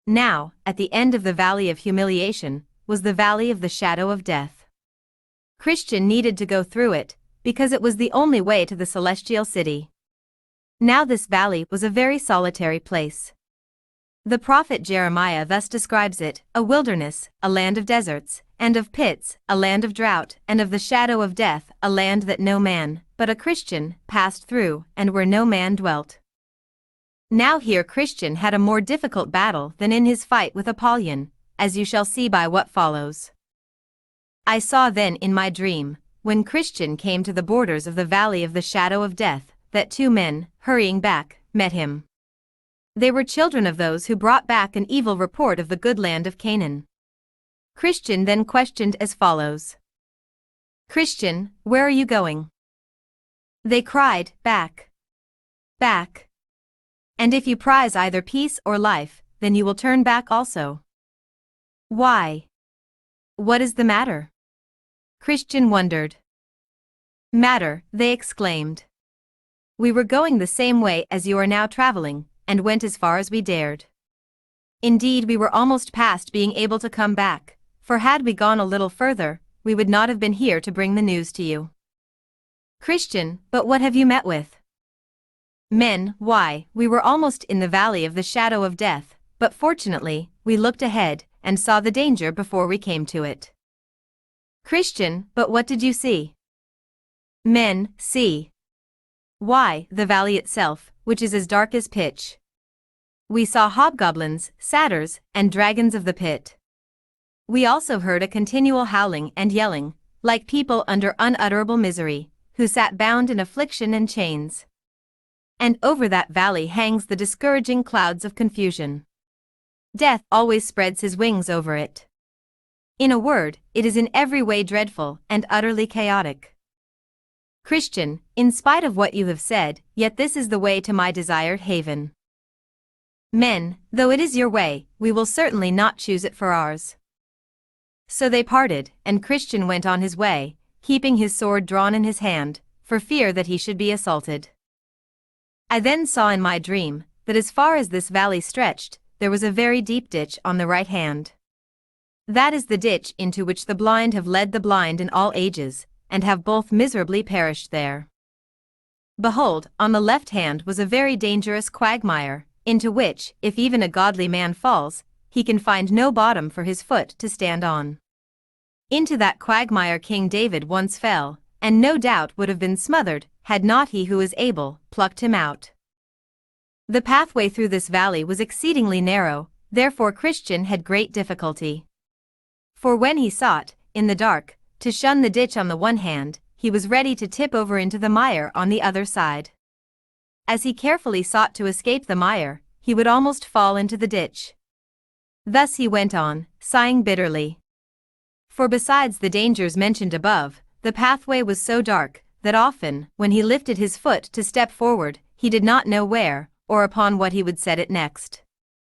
Now, at the end of the valley of humiliation, was the valley of the shadow of death. Christian needed to go through it, because it was the only way to the celestial city. Now this valley was a very solitary place. The prophet Jeremiah thus describes it: a wilderness, a land of deserts, and of pits, a land of drought, and of the shadow of death, a land that no man, but a Christian, passed through, and where no man dwelt. Now here Christian had a more difficult battle than in his fight with Apollyon, as you shall see by what follows. I saw then in my dream, when Christian came to the borders of the valley of the shadow of death, that two men, hurrying back, met him. They were children of those who brought back an evil report of the good land of Canaan. Christian then questioned as follows. Christian, where are you going? They cried, back. Back. And if you prize either peace or life, then you will turn back also. Why? What is the matter? Christian wondered. Matter, they exclaimed. We were going the same way as you are now traveling, and went as far as we dared. Indeed, we were almost past being able to come back, for had we gone a little further, we would not have been here to bring the news to you. Christian, but what have you met with? Men, why, we were almost in the valley of the shadow of death, but fortunately, we looked ahead, and saw the danger before we came to it. Christian, but what did you see? Men, see. Why, the valley itself, which is as dark as pitch. We saw hobgoblins, satyrs, and dragons of the pit. We also heard a continual howling and yelling, like people under unutterable misery, who sat bound in affliction and chains. And over that valley hangs the discouraging clouds of confusion. Death always spreads his wings over it. In a word, it is in every way dreadful and utterly chaotic. Christian, in spite of what you have said, yet this is the way to my desired haven. Men, though it is your way, we will certainly not choose it for ours. So they parted, and Christian went on his way, keeping his sword drawn in his hand, for fear that he should be assaulted. I then saw in my dream, that as far as this valley stretched, there was a very deep ditch on the right hand. That is the ditch into which the blind have led the blind in all ages, and have both miserably perished there. Behold, on the left hand was a very dangerous quagmire, into which, if even a godly man falls, he can find no bottom for his foot to stand on. Into that quagmire King David once fell, and no doubt would have been smothered, had not he who is able plucked him out. The pathway through this valley was exceedingly narrow, therefore Christian had great difficulty. For when he sought, in the dark, to shun the ditch on the one hand, he was ready to tip over into the mire on the other side. As he carefully sought to escape the mire, he would almost fall into the ditch. Thus he went on, sighing bitterly. For besides the dangers mentioned above, the pathway was so dark, that often, when he lifted his foot to step forward, he did not know where, or upon what he would set it next.